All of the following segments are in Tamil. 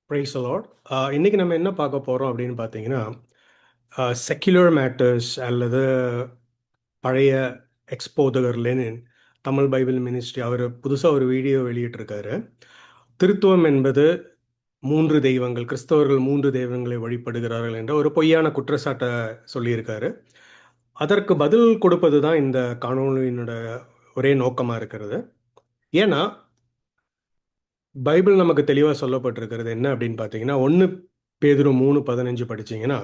Price Lord. இன்னைக்கு நம்ம என்ன பார்க்க போகிறோம் அப்படின்னு பார்த்தீங்கன்னா, செக்யுலர் மேட்டர்ஸ் அல்லது பழைய எக்ஸ்போதகர் லெனின் தமிழ் பைபிள் மினிஸ்ட்ரி அவர் புதுசாக ஒரு வீடியோ வெளியிட்டிருக்காரு. திருத்துவம் என்பது மூன்று தெய்வங்கள், கிறிஸ்தவர்கள் மூன்று தெய்வங்களை வழிபடுகிறார்கள் என்ற ஒரு பொய்யான குற்றச்சாட்டை சொல்லியிருக்காரு. அதற்கு பதில் கொடுப்பது தான் இந்த காணொளியினோட ஒரே நோக்கமாக இருக்கிறது. ஏன்னா பைபிள் நமக்கு தெளிவாக சொல்லப்பட்டிருக்கிறது என்ன அப்படின்னு பார்த்தீங்கன்னா, 1 பேதுரு 3:15 படிச்சீங்கன்னா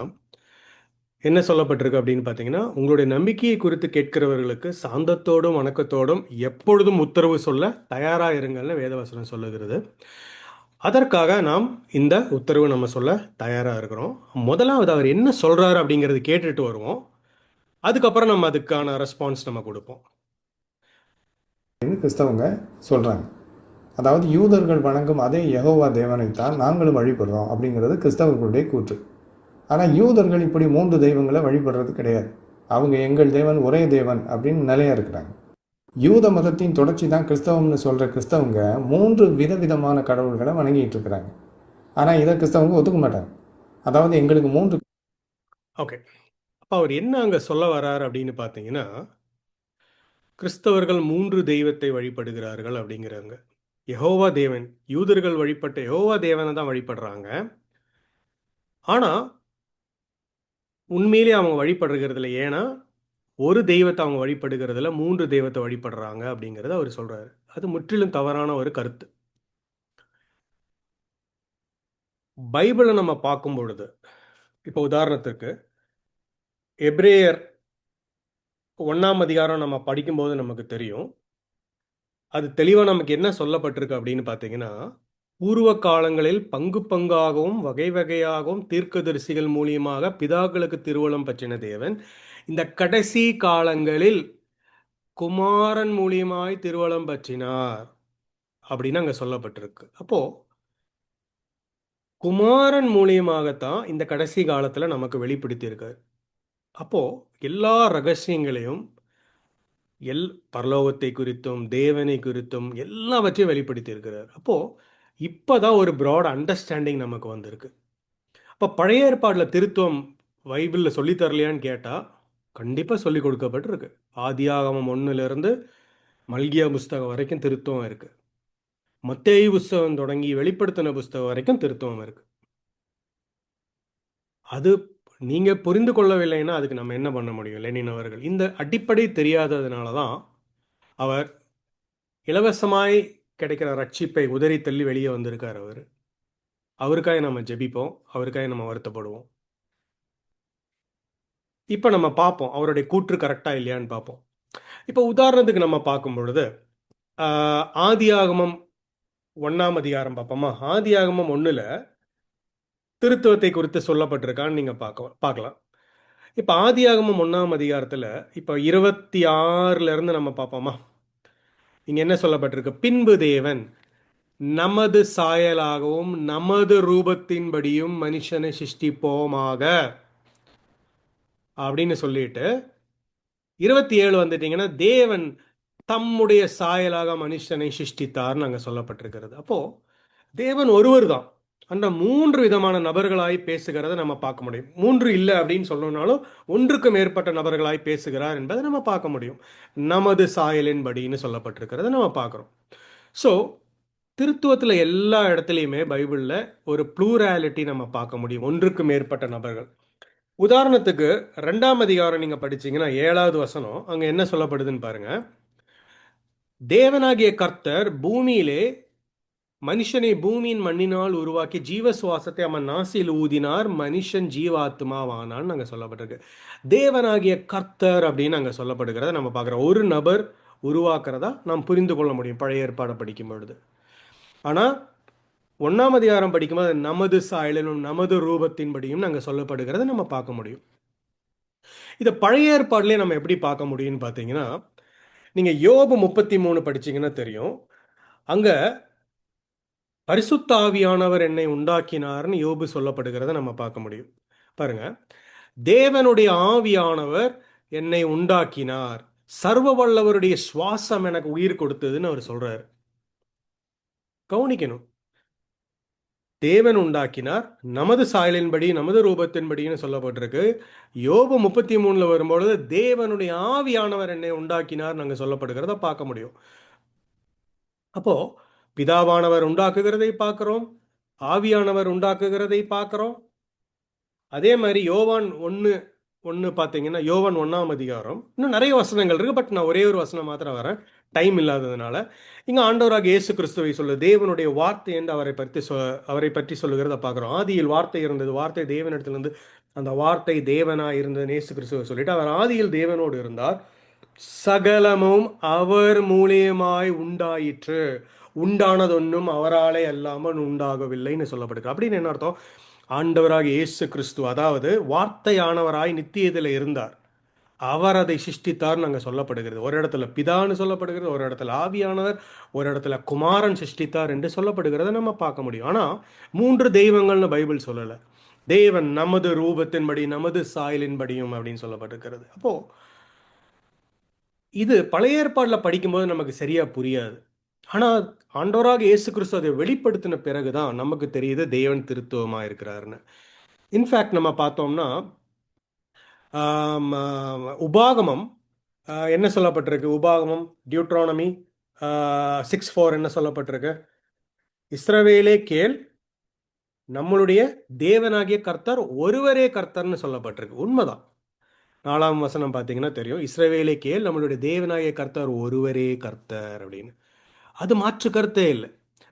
என்ன சொல்லப்பட்டிருக்கு அப்படின்னு பார்த்தீங்கன்னா, உங்களுடைய நம்பிக்கையை குறித்து கேட்கிறவர்களுக்கு சாந்தத்தோடும் வணக்கத்தோடும் எப்பொழுதும் உத்தரவு சொல்ல தயாராக இருங்கள்னு வேதவசனம் சொல்லுகிறது. அதற்காக நாம் இந்த உத்தரவு நம்ம சொல்ல தயாராக இருக்கிறோம். முதலாவது அவர் என்ன சொல்றாரு அப்படிங்கிறது கேட்டுட்டு வருவோம். அதுக்கப்புறம் நம்ம அதுக்கான ரெஸ்பான்ஸ் நம்ம கொடுப்போம். கிறிஸ்தவங்க சொல்கிறாங்க. அதாவது யூதர்கள் வணங்கும் அதே யெகோவா தேவனைத்தான் நாங்களும் வழிபடுறோம் அப்படிங்கிறது கிறிஸ்தவர்களுடைய கூற்று. ஆனால் யூதர்கள் இப்படி மூன்று தெய்வங்களை வழிபடுறது கிடையாது. அவங்க எங்கள் தேவன் ஒரே தேவன் அப்படின்னு நிலையா இருக்கிறாங்க. யூத மதத்தின் தொடர்ச்சி தான் கிறிஸ்தவம்னு சொல்கிற கிறிஸ்தவங்க மூன்று விதவிதமான கடவுள்களை வணங்கிட்டு இருக்கிறாங்க. ஆனால் இதை கிறிஸ்தவங்க ஒத்துக்க மாட்டாங்க. அதாவது எங்களுக்கு மூன்று. ஓகே, அப்போ அவர் என்ன அங்கே சொல்ல வர்றார் அப்படின்னு பார்த்தீங்கன்னா, கிறிஸ்தவர்கள் மூன்று தெய்வத்தை வழிபடுகிறார்கள் அப்படிங்கிறாங்க. யெகோவா தேவன், யூதர்கள் வழிபட்ட யெகோவா தேவனை தான் வழிபடுறாங்க. ஆனால் உண்மையிலே அவங்க வழிபடுகிறதுல, ஏன்னா ஒரு தெய்வத்தை அவங்க வழிபடுகிறதுல மூன்று தெய்வத்தை வழிபடுறாங்க அப்படிங்கிறத அவர் சொல்றாரு. அது முற்றிலும் தவறான ஒரு கருத்து. பைபிளை நம்ம பார்க்கும் பொழுது, இப்போ உதாரணத்துக்கு எபிரேயர் 1 அதிகாரம் நம்ம படிக்கும்போது நமக்கு தெரியும். அது தெளிவாக நமக்கு என்ன சொல்லப்பட்டிருக்கு அப்படின்னு பார்த்தீங்கன்னா, பூர்வ காலங்களில் பங்கு பங்காகவும் வகை வகையாகவும் தீர்க்கதரிசிகள் மூலியமாக பிதாக்களுக்கு திருவுளம் பற்றின தேவன் இந்த கடைசி காலங்களில் குமாரன் மூலியமாய் திருவளம் பற்றினார் அப்படின்னு அங்க சொல்லப்பட்டிருக்கு. அப்போ குமாரன் மூலியமாகத்தான் இந்த கடைசி காலத்துல நமக்கு வெளிப்படுத்தியிருக்காரு. அப்போ எல்லா ரகசியங்களையும் பரலோகத்தை குறித்தும் தேவனை குறித்தும் எல்லாவற்றையும் வெளிப்படுத்தி இருக்கிறார். அப்போ இப்பதான் ஒரு ப்ராட் அண்டர்ஸ்டாண்டிங் நமக்கு வந்திருக்கு. அப்போ பழைய ஏற்பாட்டில் திருத்துவம் பைபிளில் சொல்லி தரலையான்னு கேட்டால் கண்டிப்பாக சொல்லி கொடுக்கப்பட்டிருக்கு. ஆதியாகமம் 1 மல்கியா புஸ்தகம் வரைக்கும் திருத்துவம் இருக்கு. மத்தேயு புஸ்தகம் தொடங்கி வெளிப்படுத்தின புஸ்தகம் வரைக்கும் திருத்துவம் இருக்கு. அது நீங்க புரிந்து கொள்ளவில்லைன்னா அதுக்கு நம்ம என்ன பண்ண முடியும்? லெனின் அவர்கள் இந்த அடிப்படை தெரியாததுனால தான் அவர் இலவசமாய் கிடைக்கிற ரட்சிப்பை உதறி தள்ளி வெளியே வந்திருக்கார். அவருக்காக நம்ம ஜெபிப்போம், அவருக்காக நம்ம வருத்தப்படுவோம். இப்போ நம்ம பார்ப்போம் அவருடைய கூற்று கரெக்டா இல்லையான்னு பார்ப்போம். இப்போ உதாரணத்துக்கு நம்ம பார்க்கும் பொழுது ஆதியாகமம் 1 அதிகாரம் பார்ப்போமா? ஆதியாகமம் 1ல் திருத்துவத்தை குறித்து சொல்லப்பட்டிருக்கான்னு நீங்க பார்க்கலாம். இப்போ ஆதியாகமம் 1 அதிகாரத்தில் இப்போ 26 நம்ம பார்ப்போமா? இங்க என்ன சொல்லப்பட்டிருக்கு? பின்பு தேவன் நமது சாயலாகவும் நமது ரூபத்தின்படியும் மனுஷனை சிருஷ்டிப்போமாக அப்படின்னு சொல்லிட்டு 27 வந்துட்டீங்கன்னா தேவன் தம்முடைய சாயலாக மனுஷனை சிருஷ்டித்தார்னு அங்கே சொல்லப்பட்டிருக்கிறது. அப்போ தேவன் ஒருவர் தான் அந்த மூன்று விதமான நபர்களாய் பேசுகிறத நம்ம பார்க்க முடியும். மூன்று இல்லை அப்படின்னு சொல்லணும்னாலும் ஒன்றுக்கு மேற்பட்ட நபர்களாய் பேசுகிறார் என்பதை நம்ம பார்க்க முடியும். நமது சாயலின்படின்னு சொல்லப்பட்டிருக்கிறத நம்ம பார்க்குறோம். ஸோ திருத்துவத்தில் எல்லா இடத்துலையுமே பைபிளில் ஒரு ப்ளூராலிட்டி நம்ம பார்க்க முடியும், ஒன்றுக்கு மேற்பட்ட நபர்கள். உதாரணத்துக்கு 2 அதிகாரம் நீங்க படிச்சீங்கன்னா 7வது வசனம் அங்க என்ன சொல்லப்படுதுன்னு பாருங்க. தேவனாகிய கர்த்தர் பூமியிலே மனுஷனை பூமியின் மண்ணினால் உருவாக்கி ஜீவ சுவாசத்தை அவன் நாசியில் ஊதினார், மனுஷன் ஜீவாத்மாவானான்னு அங்க சொல்லப்பட்டிருக்கு. தேவனாகிய கர்த்தர் அப்படின்னு அங்க சொல்லப்படுகிறத நம்ம பார்க்குறோம். ஒரு நபர் உருவாக்குறதா நாம் புரிந்து கொள்ள முடியும் பழைய ஏற்பாடை படிக்கும் பொழுது. ஆனா 1 அதிகாரம் படிக்கும்போது நமது சாயலிலும் நமது ரூபத்தின்படியும் நாங்கள் சொல்லப்படுகிறத நம்ம பார்க்க முடியும். இதை பழைய ஏற்பாடுலேயே நம்ம எப்படி பார்க்க முடியும்னு பார்த்தீங்கன்னா, நீங்கள் யோபு 33 படிச்சீங்கன்னா தெரியும். அங்கே பரிசுத்த ஆவியானவர் என்னை உண்டாக்கினார்னு யோபு சொல்லப்படுகிறத நம்ம பார்க்க முடியும். பாருங்க, தேவனுடைய ஆவியானவர் என்னை உண்டாக்கினார், சர்வ வல்லவருடைய சுவாசம் எனக்கு உயிர் கொடுத்ததுன்னு அவர் சொல்றாரு. கவனிக்கணும். தேவன் உண்டாக்கினார், நமது சாயலின்படி நமது ரூபத்தின்படின்னு சொல்லப்பட்டிருக்கு. யோபு 33 வரும்பொழுது தேவனுடைய ஆவியானவர் என்னை உண்டாக்கினார் நாங்கள் சொல்லப்படுகிறத பார்க்க முடியும். அப்போ பிதாவானவர் உண்டாக்குகிறதை பார்க்கிறோம், ஆவியானவர் உண்டாக்குகிறதை பார்க்கிறோம். அதே மாதிரி யோவான் 1 பார்த்தீங்கன்னா, யோவான் 1 இன்னும் நிறைய வசனங்கள் இருக்கு, பட் நான் ஒரே ஒரு வசனம் மாத்திரம் வரேன், டைம் இல்லாததுனால. இங்க ஆண்டவராக இயேசு கிறிஸ்துவை சொல்லு தேவனுடைய வார்த்தை என்று அவரை பற்றி சொல்லுகிறத பார்க்கிறோம். ஆதியில் வார்த்தை இருந்தது, வார்த்தை தேவனிடத்திலிருந்து, அந்த வார்த்தை தேவனாய் இருந்தது இயேசு கிறிஸ்துவை சொல்லிட்டு, அவர் ஆதியில் தேவனோடு இருந்தார், சகலமும் அவர் மூலியமாய் உண்டாயிற்று, உண்டானதொன்னும் அவராலே அல்லாமல் உண்டாகவில்லைன்னு சொல்லப்படுது. அப்படின்னு என்ன அர்த்தம்? ஆண்டவராக இயேசு கிறிஸ்து, அதாவது வார்த்தையானவராய் நித்தியத்தில் இருந்தார், அவர் அதை சிருஷ்டித்தார் நாங்கள் சொல்லப்படுகிறது. ஒரு இடத்துல பிதான்னு சொல்லப்படுகிறது, ஒரு இடத்துல ஆவியானவர், ஒரு இடத்துல குமாரன் சிருஷ்டித்தார் என்று சொல்லப்படுகிறத நம்ம பார்க்க முடியும். ஆனால் 3 தெய்வங்கள்னு பைபிள் சொல்லலை. தேவன் நமது ரூபத்தின்படி நமது சாயலின்படியும் அப்படின்னு சொல்லப்பட்டிருக்கிறது. அப்போ இது பழைய ஏற்பாடில் படிக்கும்போது நமக்கு சரியா புரியாது. ஆனால் ஆண்டவராக இயேசு கிறிஸ்து அதை வெளிப்படுத்தின பிறகுதான் நமக்கு தெரியுது தேவன் திருத்துவமாக இருக்கிறாருன்னு. இன்ஃபேக்ட் நம்ம பார்த்தோம்னா உபாகமம் என்ன சொல்லப்பட்டிருக்கு? உபாகமம் டியூட்ரானமி 6:4 என்ன சொல்லப்பட்டிருக்கு? இஸ்ரவேலே கேள், நம்மளுடைய தேவனாகிய கர்த்தர் ஒருவரே கர்த்தர்னு சொல்லப்பட்டிருக்கு. உண்மைதான். 4ஆம் வசனம் பார்த்தீங்கன்னா தெரியும், இஸ்ரவேலே கேள், நம்மளுடைய தேவனாகிய கர்த்தர் ஒருவரே கர்த்தர் அப்படின்னு. அது மாற்று கருத்தே இல்லை.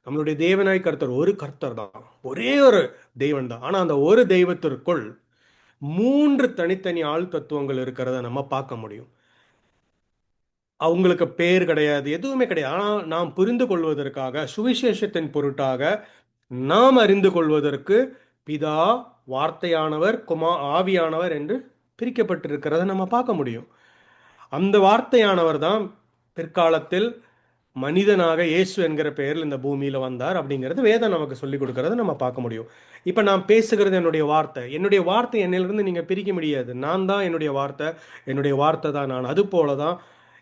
நம்மளுடைய தேவனாய் கர்த்தர் ஒரு கர்த்தர் தான், ஒரே ஒரு தெய்வன் தான். ஆனால் அந்த ஒரு தெய்வத்திற்குள் 3 தனித்தனி ஆள் தத்துவங்கள் இருக்கிறத நம்ம பார்க்க முடியும். அவங்களுக்கு பேர் கிடையாது, எதுவுமே கிடையாது. ஆனால் நாம் புரிந்து கொள்வதற்காக, சுவிசேஷத்தின் பொருட்டாக, நாம் அறிந்து கொள்வதற்கு பிதா, வார்த்தையானவர், ஆவியானவர் என்று பிரிக்கப்பட்டிருக்கிறத நம்ம பார்க்க முடியும். அந்த வார்த்தையானவர் தான் பிற்காலத்தில் மனிதனாக இயேசு என்கிற பெயரில் இந்த பூமியில் வந்தார் அப்படிங்கிறது வேதம் நமக்கு சொல்லிக் கொடுக்கறத நம்ம பார்க்க முடியும். இப்போ நான் பேசுகிறது என்னுடைய வார்த்தை என்னிலிருந்து நீங்கள் பிரிக்க முடியாது. நான் தான் என்னுடைய வார்த்தை தான் நான். அது போல தான்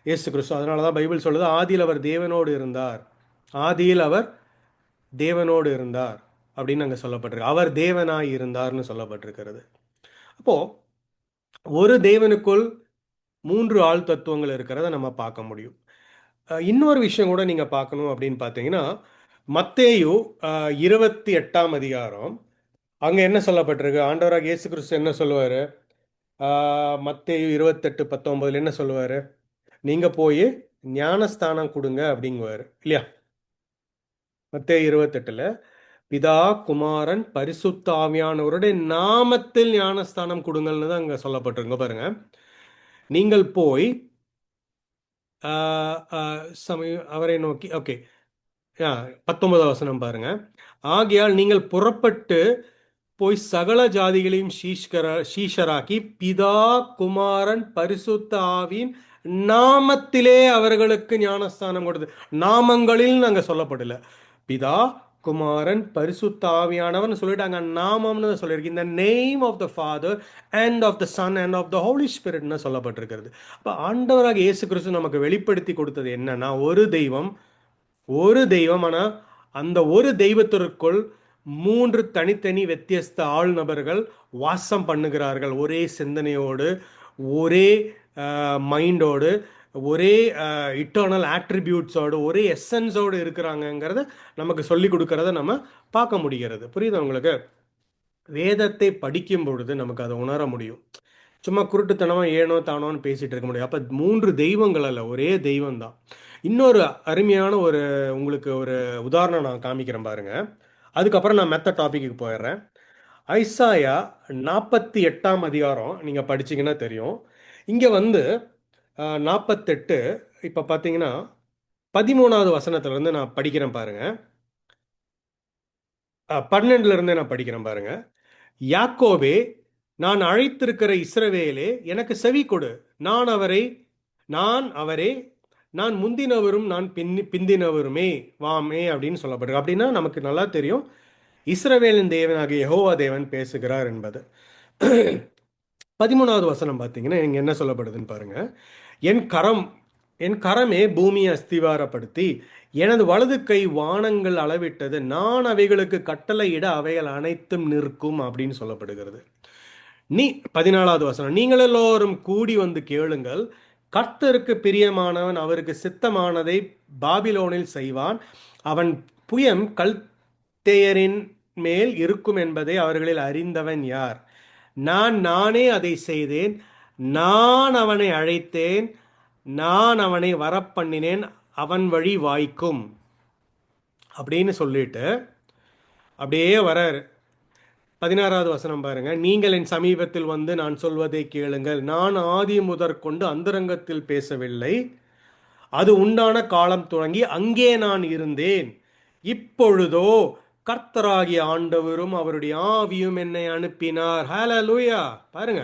இயேசு கிறிஸ்து. அதனால தான் பைபிள் சொல்லுது, ஆதியில் அவர் தேவனோடு இருந்தார், ஆதியில் அவர் தேவனோடு இருந்தார் அப்படின்னு அங்கே சொல்லப்பட்டிருக்கு. அவர் தேவனாய் இருந்தார்னு சொல்லப்பட்டிருக்கிறது. அப்போது ஒரு தேவனுக்குள் 3 ஆள் தத்துவங்கள் இருக்கிறத நம்ம பார்க்க முடியும். இன்னொரு விஷயம் கூட நீங்கள் பார்க்கணும் அப்படின்னு பார்த்தீங்கன்னா, மத்தேயு 28ஆம் அதிகாரம், அங்கே என்ன சொல்லப்பட்டிருக்கு? ஆண்டவராக இயேசு கிறிஸ்து என்ன சொல்லுவார்? மத்தேயு 28:19 என்ன சொல்லுவார்? நீங்கள் போய் ஞானஸ்தானம் கொடுங்க அப்படிங்குவார் இல்லையா? மத்தேயு 28ல் பிதா, குமாரன், பரிசுத்த ஆவியானவருடைய நாமத்தில் ஞானஸ்தானம் கொடுங்கள்னு தான் அங்கே சொல்லப்பட்டிருங்க. பாருங்க, நீங்கள் போய் அவரை நோக்கி, ஓகே, 19 வசனம் பாருங்க. ஆகையால் நீங்கள் புறப்பட்டு போய் சகல ஜாதிகளையும் சீஷராக்கி பிதா, குமாரன், பரிசுத்த ஆவியின் நாமத்திலே அவர்களுக்கு ஞானஸ்தானம் கொடுத்து. நாமங்களில் நாங்க சொல்லப்படல, பிதா, குமாரன், பரிசுத்த ஆவியானவன் சொல்லிட்டாங்க, நாமம்னு சொல்லியிருக்கு. இந்த name of the Father and of the Son and of the Holy ஸ்பிரிட்னு சொல்லப்பட்டிருக்கிறது. அப்போ ஆண்டவராக இயேசு கிறிஸ்து நமக்கு வெளிப்படுத்தி கொடுத்தது என்னன்னா, ஒரு தெய்வம். ஆனால் அந்த ஒரு தெய்வத்திற்குள் 3 தனித்தனி வித்தியஸ்த ஆள் நபர்கள் வாசம் பண்ணுகிறார்கள். ஒரே சிந்தனையோடு, ஒரே மைண்டோடு, ஒரே இட்டர்னல் ஆட்ரிபியூட்ஸோடு, ஒரே எசன்ஸோடு இருக்கிறாங்கங்கிறத நமக்கு சொல்லி கொடுக்கறத நம்ம பார்க்க முடிகிறது. புரியுது உங்களுக்கு? வேதத்தை படிக்கும் பொழுது நமக்கு அதை உணர முடியும். சும்மா குருட்டுத்தனமாக ஏனோ தானோன்னு பேசிகிட்டு இருக்க முடியும். அப்போ 3 தெய்வங்கள் அல்ல, ஒரே தெய்வம் தான். இன்னொரு அருமையான உங்களுக்கு ஒரு உதாரணம் நான் காமிக்கிறேன் பாருங்க. அதுக்கப்புறம் நான் மெத்த டாபிக்கு போயிடுறேன். ஐசாயா 48ஆம் அதிகாரம் நீங்கள் படிச்சீங்கன்னா தெரியும். இங்கே 48, இப்போ பார்த்தீங்கன்னா 13வது வசனத்திலிருந்து நான் படிக்கிறேன் பாருங்க. 12லேருந்தே நான் படிக்கிறேன் பாருங்க. யாக்கோபே, நான் அழைத்திருக்கிற இஸ்ரவேலே, எனக்கு செவி கொடு. நான் அவரே, நான் முந்தினவரும் நான் பிந்தினவருமே வாமே அப்படின்னு சொல்லப்படுது. அப்படின்னா நமக்கு நல்லா தெரியும் இஸ்ரவேலின் தேவனாகிய யெகோவா தேவன் பேசுகிறார் என்பது. 13வது வசனம் பார்த்தீங்கன்னா இங்கே என்ன சொல்லப்படுதுன்னு பாருங்க. என் கரம் என் கரமே பூமியை அஸ்திவாரப்படுத்தி எனது வலது கை வானங்கள் அளவிட்டது, நான் அவைகளுக்கு கட்டளையிட அவைகள் அனைத்தும் நிற்கும் அப்படின்னு சொல்லப்படுகிறது. 14வது வசனம், நீங்கள் எல்லோரும் கூடி வந்து கேளுங்கள், கர்த்தருக்கு பிரியமானவன் அவருக்கு சித்தமானதை பாபிலோனில் செய்வான், அவன் புயம் கல்தேயரின் மேல் இருக்கும் என்பதை அவர்களில் அறிந்தவன் யார்? நானே அதை செய்தேன், நான் அவனை அழைத்தேன், நான் அவனை வரப்பண்ணினேன், அவன் வழி வாய்க்கும் அப்படின்னு சொல்லிட்டு அப்படியே வராரு. 16வது வசனம் பாருங்க, நீங்கள் என் சமீபத்தில் வந்து நான் சொல்வதை கேளுங்கள், நான் ஆதி முதற்கொண்டு அந்தரங்கத்தில் பேசவில்லை, அது உண்டான காலம் தொடங்கி அங்கே நான் இருந்தேன், இப்பொழுதோ கர்த்தராகிய ஆண்டவரும் அவருடைய ஆவியும் என்னை அனுப்பினார். ஹalleluya. பாருங்க,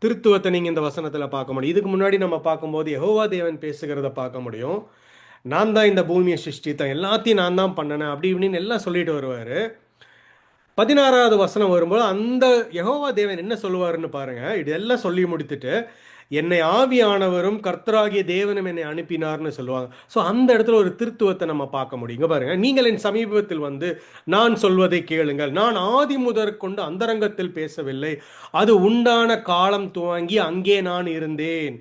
திருத்துவத்தை நீங்கள் இந்த வசனத்தில் பார்க்க முடியும். இதுக்கு முன்னாடி நம்ம பார்க்கும்போது யெகோவா தேவன் பேசுகிறத பார்க்க முடியும். நான் தான் இந்த பூமியை சிருஷ்டித்தேன், எல்லாத்தையும் நான் தான் பண்ணினேன், அப்படி இப்படின்னு எல்லாம் சொல்லிட்டு வருவார். 16வது வசனம் வரும்போது அந்த யெகோவா தேவன் என்ன சொல்லுவாருன்னு பாருங்க. இதெல்லாம் சொல்லி முடித்துட்டு என்னை ஆவியானவரும் கர்த்தராகிய தேவனும் என்னை அனுப்பினார்னு சொல்லுவாங்க. ஸோ அந்த இடத்துல ஒரு திருத்துவத்தை நம்ம பார்க்க முடியுங்க. பாருங்க, நீங்கள் என் சமீபத்தில் வந்து நான் சொல்வதை கேளுங்கள், நான் ஆதி முதற்கொண்டு அந்தரங்கத்தில் பேசவில்லை, அது உண்டான காலம் துவங்கி அங்கே நான் இருந்தேன்,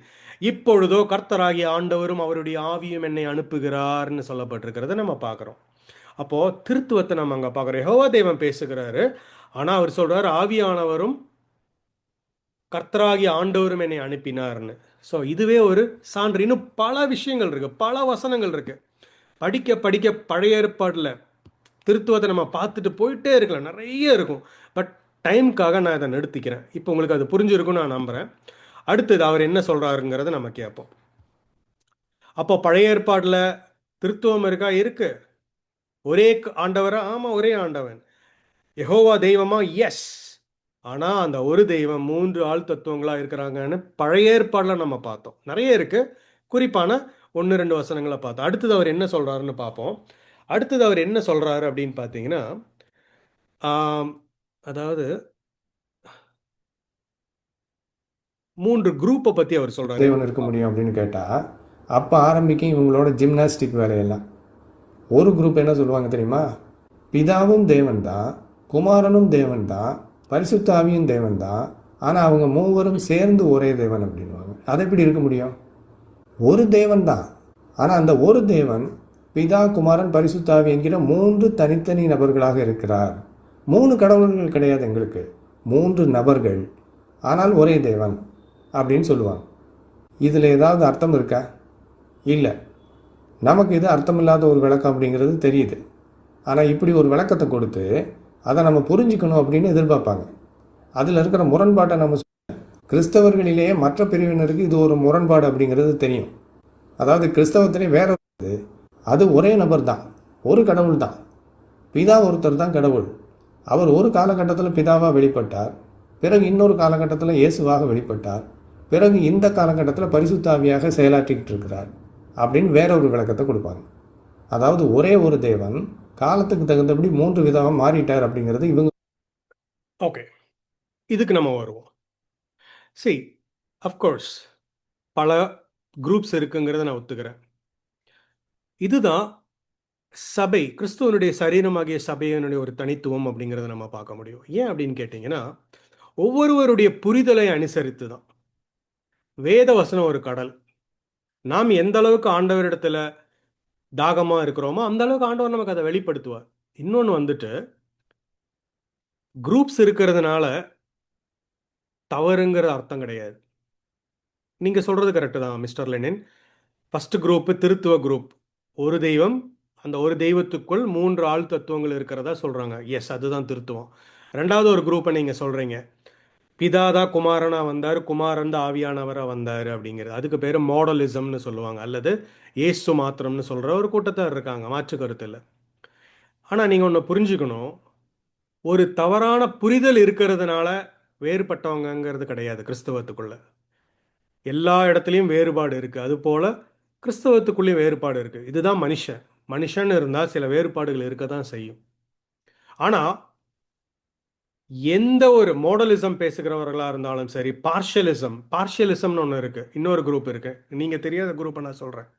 இப்பொழுதோ கர்த்தராகிய ஆண்டவரும் அவருடைய ஆவியும் என்னை அனுப்புகிறார்னு சொல்லப்பட்டிருக்கிறத நம்ம பார்க்குறோம். அப்போது திருத்துவத்தை நம்ம அங்கே பார்க்குறோம். யெகோவா தேவன் பேசுகிறாரு, ஆனால் அவர் சொல்கிறார் ஆவியானவரும் கர்த்தராகிய ஆண்டவரும் என்னை அனுப்பினார்னு. ஸோ இதுவே ஒரு சான்று. இன்னும் பல விஷயங்கள் இருக்குது, பல வசனங்கள் இருக்குது. படிக்க படிக்க பழைய ஏற்பாடில் திருத்துவத்தை நம்ம பார்த்துட்டு போயிட்டே இருக்கலாம், நிறைய இருக்கும். பட் டைமுக்காக நான் இதை நிறுத்திக்கிறேன். இப்போ உங்களுக்கு அது புரிஞ்சிருக்குன்னு நான் நம்புகிறேன். அடுத்தது அவர் என்ன சொல்கிறாருங்கிறத நம்ம கேட்போம். அப்போ பழைய ஏற்பாடில் திருத்துவம் இருக்கா? இருக்கு. ஒரே ஆண்டவரா? ஆமாம், ஒரே ஆண்டவன். யெகோவா தெய்வமா? எஸ். ஆனால் அந்த ஒரு தெய்வம் 3 ஆள் தத்துவங்களாக இருக்கிறாங்கன்னு பழைய ஏற்பாடில் நம்ம பார்த்தோம். நிறைய இருக்குது, குறிப்பான 1-2 வசனங்களை பார்த்தோம். அடுத்தது அவர் என்ன சொல்கிறாருன்னு பார்ப்போம். அடுத்தது அவர் என்ன சொல்கிறாரு அப்படின்னு பார்த்தீங்கன்னா, அதாவது 3 குரூப்பை பற்றி அவர் சொல்கிறாரு. தேவன் இருக்க முடியும் அப்படின்னு கேட்டால் அப்போ ஆரம்பிக்கும் இவங்களோட ஜிம்னாஸ்டிக் வேலையெல்லாம். ஒரு குரூப் என்ன சொல்லுவாங்க தெரியுமா? பிதாவும் தேவன் தான், குமாரனும் தேவன் தான், பரிசுத்த ஆவியும் தேவன் தான், ஆனால் அவங்க மூவரும் சேர்ந்து ஒரே தேவன் அப்படின்வாங்க. அது எப்படி இருக்க முடியும்? ஒரு தேவன் தான், ஆனால் அந்த ஒரு தேவன் பிதா, குமாரன், பரிசுத்த ஆவி என்கிற 3 தனித்தனி நபர்களாக இருக்கிறார். 3 கடவுள்கள் கிடையாது எங்களுக்கு, 3 நபர்கள், ஆனால் ஒரே தேவன் அப்படின்னு சொல்லுவாங்க. இதில் ஏதாவது அர்த்தம் இருக்கா? இல்லை. நமக்கு இது அர்த்தமில்லாத ஒரு விளக்கம் அப்படிங்கிறது தெரியுது. ஆனால் இப்படி ஒரு விளக்கத்தை கொடுத்து அதை நம்ம புரிஞ்சுக்கணும் அப்படின்னு எதிர்பார்ப்பாங்க. அதில் இருக்கிற முரண்பாட்டை நம்ம கிறிஸ்தவர்களிலேயே மற்ற பிரிவினருக்கு இது ஒரு முரண்பாடு அப்படிங்கிறது தெரியும். அதாவது கிறிஸ்தவத்திலே வேற அது ஒரே நபர் தான், ஒரு கடவுள் தான், பிதா ஒருத்தர் தான் கடவுள். அவர் ஒரு காலகட்டத்தில் பிதாவாக வெளிப்பட்டார், பிறகு இன்னொரு காலகட்டத்தில் இயேசுவாக வெளிப்பட்டார், பிறகு இந்த காலகட்டத்தில் பரிசுத்த ஆவியாக செயலாற்றிக்கிட்டு இருக்கிறார் அப்படின்னு வேற ஒரு விளக்கத்தை கொடுப்பாங்க. அதாவது ஒரே ஒரு தேவன் காலத்துக்கு தகுந்தபடி 3 விதமாக மாறிட்டார் அப்படிங்கிறது இவங்க. ஓகே, இதுக்கு நம்ம வருவோம். சரி, அஃப்கோர்ஸ் பல குரூப்ஸ் இருக்குங்கிறத நான் ஒத்துக்கிறேன். இதுதான் சபை, கிறிஸ்துவனுடைய சரீரமாகிய சபையினுடைய ஒரு தனித்துவம் அப்படிங்கிறத நம்ம பார்க்க முடியும். ஏன் அப்படின்னு கேட்டிங்கன்னா, ஒவ்வொருவருடைய புரிதலை அனுசரித்து தான். வேத வசனம் ஒரு கடல். நாம் எந்த அளவுக்கு ஆண்டவரிடத்துல தாகமாக இருக்கிறோமோ அந்த அளவுக்கு ஆண்டவர் நமக்கு அதை வெளிப்படுத்துவார். இன்னொன்று வந்துட்டு, குரூப்ஸ் இருக்கிறதுனால தவறுங்கிற அர்த்தம் கிடையாது. நீங்கள் சொல்கிறது கரெக்டு தான் மிஸ்டர் லெனின். ஃபஸ்ட்டு குரூப்பு திருத்துவ குரூப், ஒரு தெய்வம், அந்த ஒரு தெய்வத்துக்குள் 3 ஆள் தத்துவங்கள் இருக்கிறதா சொல்கிறாங்க. எஸ், அதுதான் திருத்துவம். ரெண்டாவது ஒரு குரூப்பை நீங்கள் சொல்கிறீங்க, பிதாதா குமாரனாக வந்தார், குமாரன் தான் ஆவியானவராக வந்தார் அப்படிங்கிறது. அதுக்கு பேர் மாடலிசம்னு சொல்லுவாங்க, அல்லது ஏசு மாத்திரம்னு சொல்கிற ஒரு கூட்டத்தார் இருக்காங்க, மாற்று கருத்து இல்லை. ஆனால் நீங்கள் ஒன்று புரிஞ்சுக்கணும், ஒரு தவறான புரிதல் இருக்கிறதுனால வேறுபட்டவங்கிறது கிடையாது. கிறிஸ்தவத்துக்குள்ள எல்லா இடத்துலையும் வேறுபாடு இருக்குது, அதுபோல் கிறிஸ்தவத்துக்குள்ளேயும் வேறுபாடு இருக்குது. இதுதான் மனுஷன் இருந்தால் சில வேறுபாடுகள் இருக்க தான் செய்யும். ஆனால் எந்த ஒரு மாடலிசம் பேசுகிறவர்களா இருந்தாலும் சரி, பார்ஷியலிசம்னு ஒன்று இருக்கு, இன்னொரு குரூப் இருக்கு. நீங்க தெரியாத குரூப்பை நான் சொல்றேன்.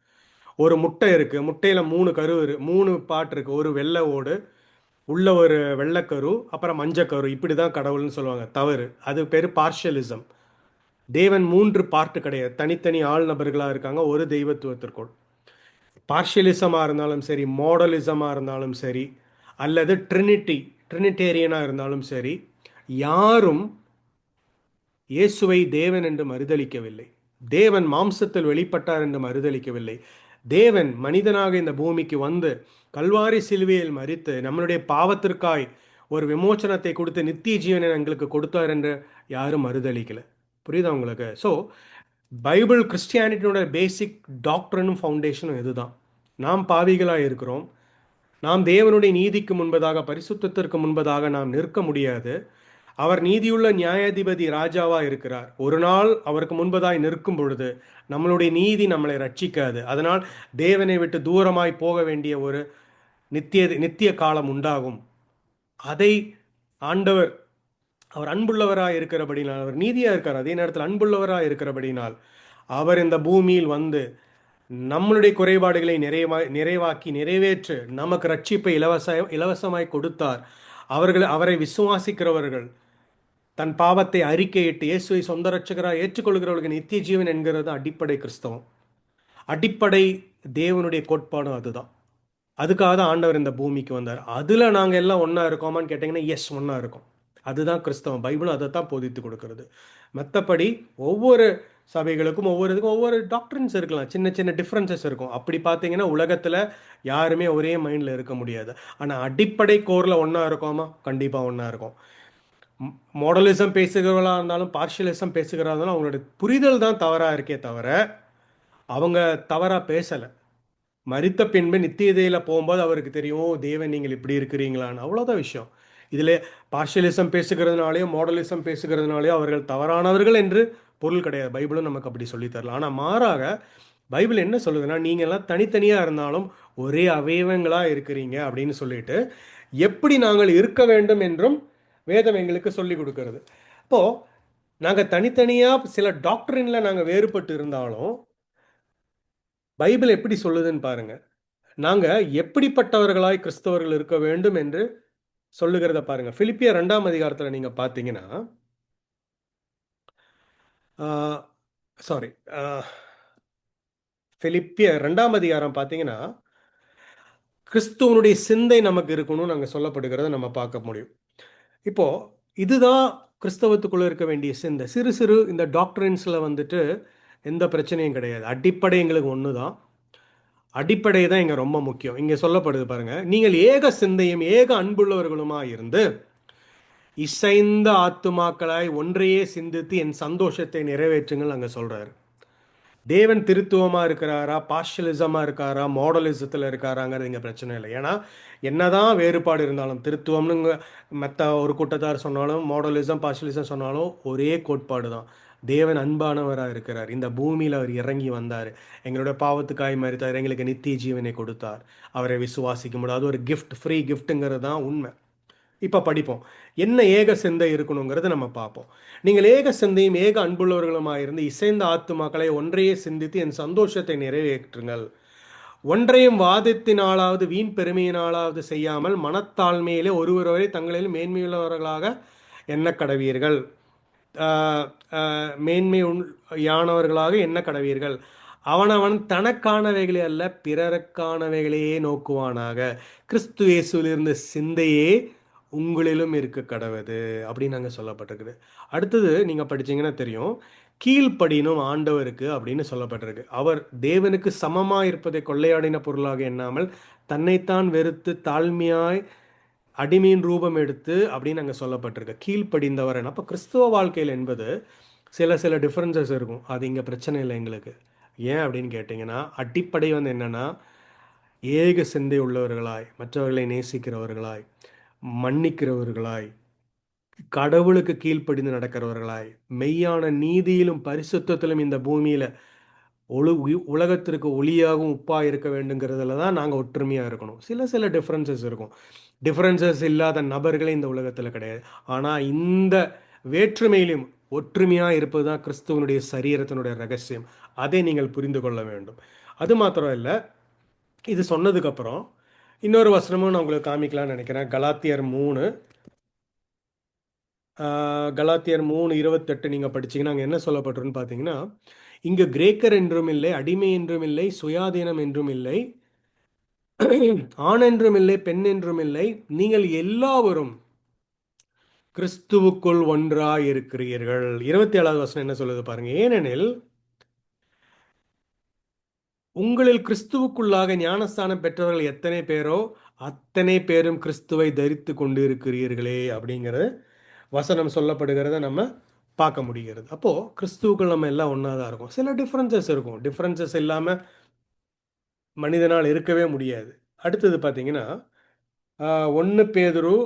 ஒரு முட்டை இருக்கு, முட்டையில 3 பாட்டு இருக்கு. ஒரு வெள்ளை ஓடு, உள்ள ஒரு வெள்ளைக்கரு, அப்புறம் மஞ்சக்கரு, இப்படிதான் கடவுள்னு சொல்லுவாங்க. தவறு. அது பேரு பார்ஷியலிசம். தேவன் 3 பார்ட்டு கிடையாது, தனித்தனி ஆள் நபர்களா இருக்காங்க ஒரு தெய்வத்துவத்திற்குள். பார்ஷியலிசமா இருந்தாலும் சரி, மாடலிசமா இருந்தாலும் சரி, அல்லது ட்ரினிட்டேரியனா இருந்தாலும் சரி, யாரும் இயேசுவை தேவன் என்று மறுதலிக்கவில்லை. தேவன் மாம்சத்தில் வெளிப்பட்டார் என்று மறுதலிக்கவில்லை. தேவன் மனிதனாக இந்த பூமிக்கு வந்து கல்வாரி சிலுவையில் மரித்து நம்மளுடைய பாவத்திற்காய் ஒரு விமோச்சனத்தை கொடுத்து நித்திய ஜீவனை எங்களுக்கு கொடுத்தார் என்று யாரும் மறுதலிக்கல. புரியுதா உங்களுக்கு? ஸோ பைபிள் கிறிஸ்டியானிட்டியோட பேசிக் டாக்டரனும் ஃபவுண்டேஷனும் இதுதான். நாம் பாவிகளாக இருக்கிறோம். நாம் தேவனுடைய நீதிக்கு முன்பதாக, பரிசுத்தத்திற்கு முன்பதாக நாம் நிற்க முடியாது. அவர் நீதியுள்ள நியாயாதிபதி ராஜாவா இருக்கிறார். ஒரு நாள் அவருக்கு முன்பதாய் நிற்கும் பொழுது நம்மளுடைய நீதி நம்மளை ரட்சிக்காது. அதனால் தேவனை விட்டு தூரமாய் போக வேண்டிய ஒரு நித்திய காலம் உண்டாகும். அதை ஆண்டவர், அவர் அன்புள்ளவராக இருக்கிறபடினால், அவர் நீதியாக இருக்கார், அதே நேரத்தில் அன்புள்ளவராக இருக்கிறபடினால் அவர் இந்த பூமியில் வந்து நம்மளுடைய குறைபாடுகளை நிறைவாக்கி நிறைவேற்று நமக்கு ரட்சிப்பை இலவசமாய் கொடுத்தார். அவரை விசுவாசிக்கிறவர்கள் தன் பாவத்தை அறிக்கையிட்டு இயேசுவை சொந்த ரட்சகராக ஏற்றுக்கொள்கிறவர்களுக்கு நித்திய ஜீவன் என்கிறது அடிப்படை கிறிஸ்தவம். அடிப்படை தேவனுடைய கோட்பாடும் அதுதான். அதுக்காக தான் ஆண்டவர் இந்த பூமிக்கு வந்தார். அதில் நாங்கள் எல்லாம் ஒன்றா இருக்கோமான்னு கேட்டிங்கன்னா, எஸ், ஒன்றா இருக்கோம். அதுதான் கிறிஸ்தவம். பைபிளும் அதை தான் போதித்து கொடுக்கிறது. மற்றபடி ஒவ்வொரு சபைகளுக்கும் இதுக்கும் ஒவ்வொரு டாக்டரின்ஸ் இருக்கலாம், சின்ன சின்ன டிஃப்ரென்சஸ் இருக்கும். அப்படி பார்த்தீங்கன்னா உலகத்தில் யாருமே ஒரே மைண்டில் இருக்க முடியாது. ஆனால் அடிப்படை கோரில் ஒன்றா இருக்கோமா? கண்டிப்பாக ஒன்றா இருக்கும். மாடலிசம் பேசுகிறவர்களாக இருந்தாலும் பார்ஷியலிசம் பேசுகிறதா இருந்தாலும் அவங்களோட புரிதல் தான் தவறாக இருக்கே தவிர அவங்க தவறாக பேசலை. மரித்த பின்பு நித்தியதையில் போகும்போது அவருக்கு தெரியும், தேவன் நீங்கள் இப்படி இருக்கிறீங்களான்னு. அவ்வளோதான் விஷயம். இதில் பார்ஷியலிசம் பேசுகிறதுனாலையோ மாடலிசம் பேசுகிறதுனாலையோ அவர்கள் தவறானவர்கள் என்று பொருள் கிடையாது. பைபிளும் நமக்கு அப்படி சொல்லித்தரலாம். ஆனால் மாறாக பைபிள் என்ன சொல்லுதுன்னா, நீங்கள் எல்லாம் தனித்தனியாக இருந்தாலும் ஒரே அவயவங்களாக இருக்கிறீங்க அப்படின்னு சொல்லிட்டு எப்படி நாங்கள் இருக்க வேண்டும் என்றும் வேதம் எங்களுக்கு சொல்லி கொடுக்கறது. அப்போது நாங்கள் தனித்தனியாக சில டாக்டரின்ல நாங்கள் வேறுபட்டு இருந்தாலும் பைபிள் எப்படி சொல்லுதுன்னு பாருங்க. நாங்கள் எப்படிப்பட்டவர்களாய் கிறிஸ்தவர்கள் இருக்க வேண்டும் என்று சொல்லுகிறத பாருங்க. பிலிப்பியர் 2 அதிகாரத்தில் நீங்க பார்த்தீங்கன்னா, சாரி, பிலிப்பியர் 2 அதிகாரம் பார்த்தீங்கன்னா, கிறிஸ்துவனுடைய சிந்தை நமக்கு இருக்கணும்னு நாங்கள் சொல்லப்படுகிறத நம்ம பார்க்க முடியும். இப்போ இதுதான் கிறிஸ்தவத்துக்குள்ள இருக்க வேண்டிய சிந்தை. சிறு சிறு இந்த டாக்டரின்ஸில் வந்துட்டு எந்த பிரச்சனையும் கிடையாது. அடிப்படை எங்களுக்கு ஒன்று தான். அடிப்படை தான் இங்கே ரொம்ப முக்கியம். இங்கே சொல்லப்படுது பாருங்க, நீங்கள் ஏக சிந்தையும் ஏக அன்புள்ளவர்களுமா இருந்து இசைந்த ஆத்துமாக்களாய் ஒன்றையே சிந்தித்து என் சந்தோஷத்தை நிறைவேற்றுங்கள் அங்கே சொல்றாரு. தேவன் திருத்துவமாக இருக்கிறாரா, பார்ஷியலிசமாக இருக்காரா, மாடலிசத்தில் இருக்காராங்கிறது இங்கே பிரச்சனை இல்லை. ஏன்னா என்னதான் வேறுபாடு இருந்தாலும், திருத்துவம்னு மற்ற ஒரு கூட்டத்தார் சொன்னாலும், மாடலிசம் பார்ஷியலிசம் சொன்னாலும் ஒரே கோட்பாடு தான். தேவன் அன்பானவராக இருக்கிறார். இந்த பூமியில் அவர் இறங்கி வந்தார், எங்களுடைய பாவத்துக்காய் மரித்தார், எங்களுக்கு நித்திய ஜீவனை கொடுத்தார். அவரை விசுவாசிக்க முடியாது. அது ஒரு கிஃப்ட், ஃப்ரீ கிஃப்ட்டுங்கிறது தான் உண்மை. இப்போ படிப்போம், என்ன ஏக சிந்தை இருக்கணுங்கிறத நம்ம பார்ப்போம். நீங்கள் ஏக சிந்தையும் ஏக அன்புள்ளவர்களுமாக இருந்து இசைந்த ஆத்துமாக்களை ஒன்றையே சிந்தித்து என் சந்தோஷத்தை நிறைவேற்றுங்கள். ஒன்றையும் வாதத்தினாலாவது வீண் பெருமையினாலாவது செய்யாமல் மனத்தாழ்மையிலே ஒருவரை தங்களில் மேன்மையுள்ளவர்களாக எண்ண கடவீர்கள். மேன்மையானவர்களாக எண்ண கடவீர்கள். அவனவன் தனக்கானவைகளே அல்ல பிறருக்கானவைகளையே நோக்குவானாக. கிறிஸ்து இயேசுவிலிருந்த சிந்தையே உங்களிலும் இருக்க கடவுது அப்படின்னு நாங்கள் சொல்லப்பட்டிருக்குது. அடுத்தது நீங்கள் படிச்சீங்கன்னா தெரியும், கீழ்ப்படினும் ஆண்டவருக்கு அப்படின்னு சொல்லப்பட்டிருக்கு. அவர் தேவனுக்கு சமமாக இருப்பதை கொள்ளையாடின பொருளாக எண்ணாமல் தன்னைத்தான் வெறுத்து தாழ்மையாய் அடிமையின் ரூபம் எடுத்து அப்படின்னு அங்கே சொல்லப்பட்டிருக்கு. கீழ்ப்படிந்தவர். அப்போ கிறிஸ்துவ வாழ்க்கையில் என்பது சில டிஃப்ரென்சஸ் இருக்கும். அது இங்கே பிரச்சனை இல்லை எங்களுக்கு. ஏன் அப்படின்னு கேட்டிங்கன்னா, அடிப்படை வந்து என்னென்னா, ஏக சிந்தை உள்ளவர்களாய், மற்றவர்களை நேசிக்கிறவர்களாய், மன்னிக்கிறவர்களாய், கடவுளுக்கு கீழ்ப்படிந்து நடக்கிறவர்களாய், மெய்யான நீதியிலும் பரிசுத்தத்திலும் இந்த பூமியில் உலகத்திற்கு ஒளியாகவும் உப்பாக இருக்க வேண்டுங்கிறதுல தான் நாங்கள் ஒற்றுமையாக இருக்கணும். சில சில டிஃப்ரென்சஸ் இருக்கும். டிஃப்ரென்சஸ் இல்லாத நபர்களே இந்த உலகத்தில் கிடையாது. ஆனால் இந்த வேற்றுமையிலும் ஒற்றுமையாக இருப்பது தான் கிறிஸ்துவனுடைய சரீரத்தினுடைய ரகசியம். அதை நீங்கள் புரிந்து கொள்ள வேண்டும். அது மாத்திரம் இல்லை, இது சொன்னதுக்கப்புறம் இன்னொரு வசனமும் நான் உங்களுக்கு காமிக்கலாம்னு நினைக்கிறேன். கலாத்தியர் 3:28 நீங்கள் படிச்சீங்கன்னா அங்கே என்ன சொல்லப்பட்டிருன்னு பார்த்தீங்கன்னா, இங்கு கிரேக்கர் என்றும் இல்லை, அடிமை என்றும் இல்லை, சுயாதீனம் என்றும் இல்லை, ஆண் என்றும் இல்லை, பெண் என்றும் இல்லை, நீங்கள் எல்லாவரும் கிறிஸ்துவுக்குள் ஒன்றாய் இருக்கிறீர்கள். 27வது வசனம் என்ன சொல்லுது பாருங்க. ஏனெனில் உங்களில் கிறிஸ்துவுக்குள்ளாக ஞானஸ்தானம் பெற்றவர்கள் எத்தனை பேரோ அத்தனை பேரும் கிறிஸ்துவை தரித்து கொண்டு இருக்கிறீர்களே அப்படிங்கிற வசனம் சொல்லப்படுகிறத நம்ம பார்க்க முடிகிறது. அப்போது கிறிஸ்துவுக்குள் நம்ம எல்லாம் ஒன்றா தான் இருக்கும். சில டிஃப்ரென்சஸ் இருக்கும். டிஃப்ரென்சஸ் இல்லாமல் மனிதனால் இருக்கவே முடியாது. அடுத்தது பார்த்தீங்கன்னா 1 பேதுரு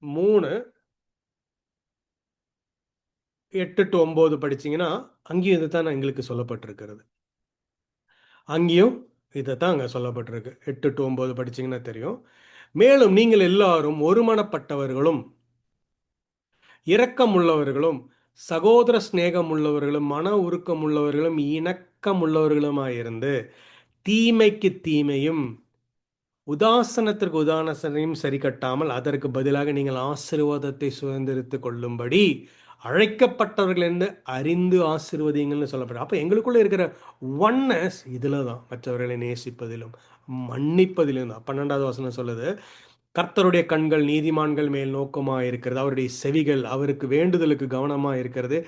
3:8-9 படிச்சீங்கன்னா அங்கேயும் இது தான் எங்களுக்கு சொல்லப்பட்டிருக்கிறது. அங்கேயும் இதை தான் அங்கே சொல்லப்பட்டிருக்கு. 8-9 படிச்சீங்கன்னா தெரியும். மேலும் நீங்கள் எல்லாரும் ஒருமனப்பட்டவர்களும் இரக்கம் உள்ளவர்களும் சகோதர சிநேகம் உள்ளவர்களும் மன உருக்கம் உள்ளவர்களும் இணக்கம் உள்ளவர்களுமாயிருந்து தீமைக்கு தீமையும் உதாசனத்திற்கு உதாசனையும் சரி கட்டாமல் அதற்கு பதிலாக நீங்கள் ஆசீர்வாதத்தை சுதந்திரித்து கொள்ளும்படி அழைக்கப்பட்டவர்கள் என்று அறிந்து ஆசீர்வதிங்கள்னு சொல்லப்படும். அப்போ எங்களுக்குள்ள இருக்கிற ஒன்னஸ் இதில் தான், மற்றவர்களை நேசிப்பதிலும் மன்னிப்பதிலும் தான். 12வது வசனம் சொல்லுது, கர்த்தருடைய கண்கள் நீதிமான்கள் மேல் நோக்கமாக இருக்கிறது, அவருடைய செவிகள் அவருக்கு வேண்டுதலுக்கு கவனமாக இருக்கிறது,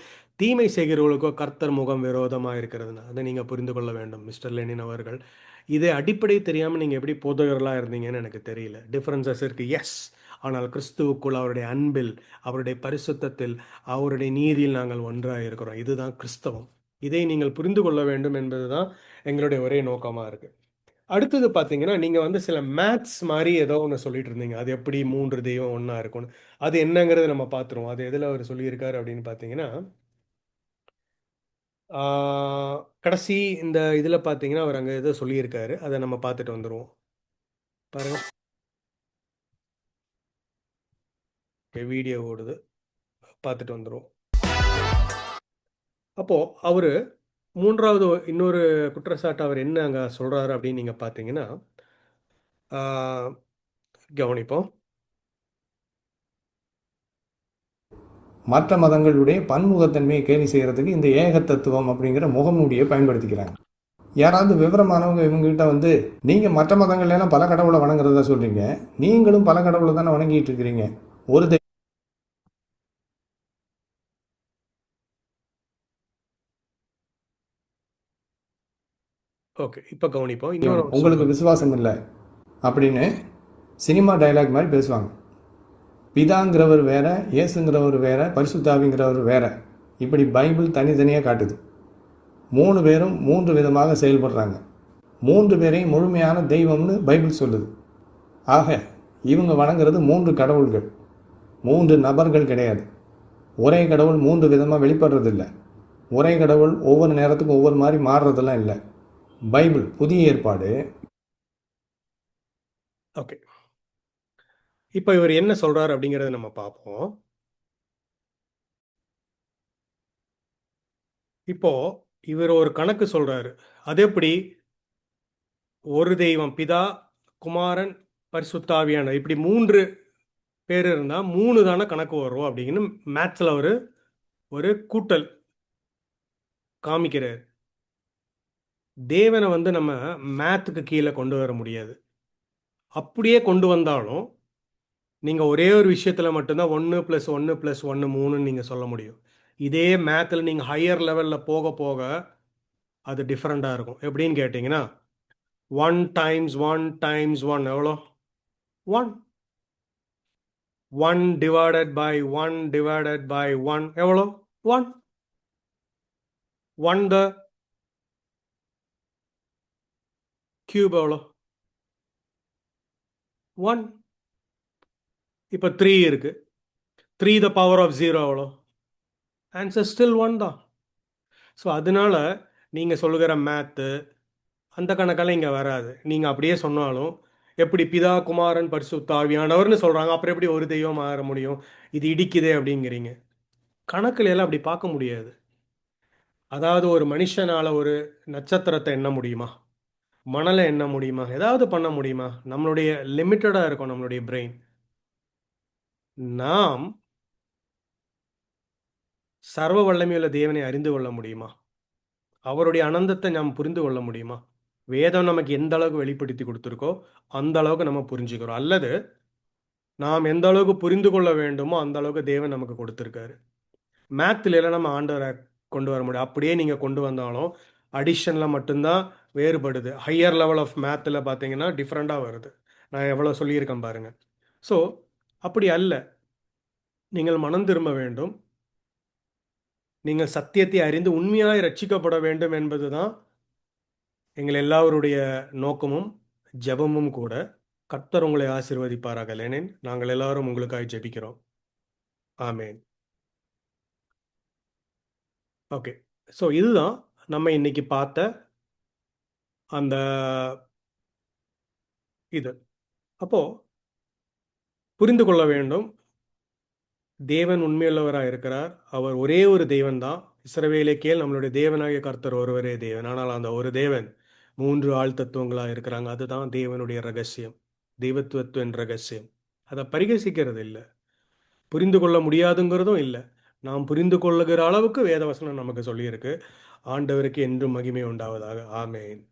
தீமை செய்கிறவர்களுக்கோ கர்த்தர் முகம் விரோதமாக இருக்கிறதுனா அதை நீங்கள் புரிந்து கொள்ள வேண்டும் மிஸ்டர் லெனின் அவர்கள். இதை அடிப்படை தெரியாமல் நீங்கள் எப்படி போதகர்களாக இருந்தீங்கன்னு எனக்கு தெரியல. டிஃப்ரென்சஸ் இருக்குது, எஸ். ஆனால் கிறிஸ்துவுக்குள் அவருடைய அன்பில், அவருடைய பரிசுத்தத்தில், அவருடைய நீதியில் நாங்கள் ஒன்றாக இருக்கிறோம். இதுதான் கிறிஸ்தவம். இதை நீங்கள் புரிந்து கொள்ள வேண்டும் என்பது தான் எங்களுடைய ஒரே நோக்கமாக இருக்குது. அடுத்தது பார்த்தீங்கன்னா, நீங்கள் சில மேத்ஸ் மாதிரி ஏதோ ஒன்று சொல்லிட்டு இருந்தீங்க. அது எப்படி 3 தெய்வம் ஒன்றா இருக்கும்னு. அது என்னங்கிறத நம்ம பார்த்துருவோம். அது எதில் அவர் சொல்லியிருக்காரு அப்படின்னு பார்த்தீங்கன்னா, கடைசி இந்த இதில் பார்த்தீங்கன்னா அவர் அங்கே ஏதோ சொல்லியிருக்காரு. அதை நம்ம பார்த்துட்டு வந்துடுவோம். பாருங்க, வீடியோ ஓடுது, பார்த்துட்டு வந்துடுவோம். அப்போது அவர் மூன்றாவது இன்னொரு குற்றச்சாட்டு அவர் என்ன அங்கே சொல்கிறாரு அப்படின்னு நீங்கள் பார்த்தீங்கன்னா, கவனிப்போம். மற்ற மதங்களுடைய பன்முகத்தன்மையை கேலி செய்கிறதுக்கு இந்த ஏக தத்துவம் அப்படிங்கிற முகமூடியை பயன்படுத்திக்கிறாங்க. யாராவது விவரமானவங்க இவங்ககிட்ட நீங்கள் மற்ற மதங்கள்லாம் பல கடவுளை வணங்குறதா சொல்கிறீங்க, நீங்களும் பல கடவுளை தானே வணங்கிட்டு இருக்கிறீங்க, ஒரு ஓகே, இப்போ கவனிப்போம். இன்னொரு உங்களுக்கு விசுவாசம் இல்லை அப்படின்னு சினிமா டைலாக் மாதிரி பேசுவாங்க. பிதாங்கிறவர் வேற, இயேசுங்கிறவர் வேற, பரிசுத்தாவிங்கிறவர் வேற, இப்படி பைபிள் தனித்தனியாக காட்டுது. 3 பேரும் 3 விதமாக செயல்படுறாங்க. 3 பேரையும் முழுமையான தெய்வம்னு பைபிள் சொல்லுது. ஆக இவங்க வணங்குறது 3 கடவுள்கள், 3 நபர்கள் கிடையாது. ஒரே கடவுள் 3 விதமாக வெளிப்படுறதில்லை. ஒரே கடவுள் ஒவ்வொரு நேரத்துக்கும் ஒவ்வொரு மாதிரி மாறுறதெல்லாம் இல்லை. பைபிள் புதிய ஏற்பாடு. ஓகே, இப்போ இவர் என்ன சொல்றாரு அப்படிங்கிறத நம்ம பார்ப்போம். இப்போ இவர் ஒரு கணக்கு சொல்றாரு. அது எப்படி? ஒரு தெய்வம் பிதா, குமாரன், பரிசுத்தாவியான, இப்படி 3 பேர் இருந்தால் 3 தானே கணக்கு வரும் அப்படின்னு மேத்ஸில் ஒரு கூட்டல் காமிக்கிறார். தேவனை நம்ம மேத்துக்கு கீழே கொண்டு வர முடியாது. அப்படியே கொண்டு வந்தாலும் நீங்கள் ஒரே ஒரு விஷயத்தில் மட்டும்தான் 1 + 1 + 1 3ன்னு நீங்கள் சொல்ல முடியும். இதே மேத்தில் நீங்கள் ஹையர் லெவலில் போக போக அது டிஃப்ரெண்ட்டாக இருக்கும். எப்படின்னு கேட்டிங்கன்னா 1 × 1 × 1 எவ்வளோ? 1. 1 / 1 / 1 எவ்வளோ? 1. 1 the cube எவ்வளோ? 1. இப்போ 3 இருக்கு. 3 the power of 0 எவ்வளோ? ஆன்சர் ஸ்டில் 1 தான். ஸோ அதனால நீங்கள் சொல்லுகிற மேத்து அந்த கணக்கெல்லாம் இங்கே வராது. நீங்கள் அப்படியே சொன்னாலும் எப்படி பிதா குமாரன் பரிசுத்த ஆவியானவர்னு சொல்கிறாங்க, அப்புறம் எப்படி ஒரு தெய்வம் மாற முடியும், இது இடிக்குதே அப்படிங்கிறீங்க. கணக்குல எல்லாம் அப்படி பார்க்க முடியாது. அதாவது ஒரு மனுஷனால் ஒரு நட்சத்திரத்தை எண்ண முடியுமா, மணலை எண்ண முடியுமா, ஏதாவது பண்ண முடியுமா? நம்மளுடைய லிமிட்டடாக இருக்கும் நம்மளுடைய பிரெயின். நாம் சர்வ வல்லமையுள்ள தேவனை அறிந்து கொள்ள முடியுமா? அவருடைய அனந்தத்தை நாம் புரிந்து கொள்ள முடியுமா? வேதம் நமக்கு எந்த அளவுக்கு வெளிப்படுத்தி கொடுத்துருக்கோ அந்த அளவுக்கு நம்ம புரிஞ்சுக்கிறோம். அல்லது நாம் எந்த அளவுக்கு புரிந்து கொள்ள வேண்டுமோ அந்த அளவுக்கு தேவன் நமக்கு கொடுத்துருக்காரு. மேத்தில் எல்லாம் நம்ம ஆண்டவரை கொண்டு வர முடியும். அப்படியே நீங்கள் கொண்டு வந்தாலும் அடிஷனில் மட்டும்தான் வேறுபடுது. ஹையர் லெவல் ஆஃப் மேத்தில் பார்த்தீங்கன்னா டிஃப்ரெண்ட்டாக வருது. நான் எவ்வளோ சொல்லியிருக்கேன் பாருங்கள். ஸோ அப்படி அல்ல. நீங்கள் மனம் திரும்ப வேண்டும். நீங்கள் சத்தியத்தை அறிந்து உண்மையாய் ரட்சிக்கப்பட வேண்டும் என்பதுதான் எங்கள் எல்லாருடைய நோக்கமும் ஜெபமும் கூட. கர்த்தர் உங்களை ஆசீர்வதிப்பாராக. லெனின், நாங்கள் எல்லாரும் உங்களுக்காக ஜெபிக்கிறோம். ஆமென். ஓகே. ஸோ இதுதான் நம்ம இன்னைக்கு பார்த்த அந்த இது. அப்போ புரிந்து கொள்ள வேண்டும், தேவன் உண்மையுள்ளவராக இருக்கிறார். அவர் ஒரே ஒரு தேவன் தான். இஸ்ரவேலே கேள், நம்மளுடைய தேவனாகிய கர்த்தர் ஒருவரே தேவன். ஆனால் அந்த ஒரு தேவன் 3 ஆள் தத்துவங்களாக இருக்கிறாங்க. அதுதான் தேவனுடைய ரகசியம், தெய்வத்துவத்தின் ரகசியம். அதை பரிகசிக்கிறது இல்லை, புரிந்து கொள்ள முடியாதுங்கிறதும் இல்லை. நாம் புரிந்து கொள்ளுகிற அளவுக்கு வேதவசனம் நமக்கு சொல்லியிருக்கு. ஆண்டவருக்கு என்றும் மகிமை உண்டாவதாக. ஆமென்.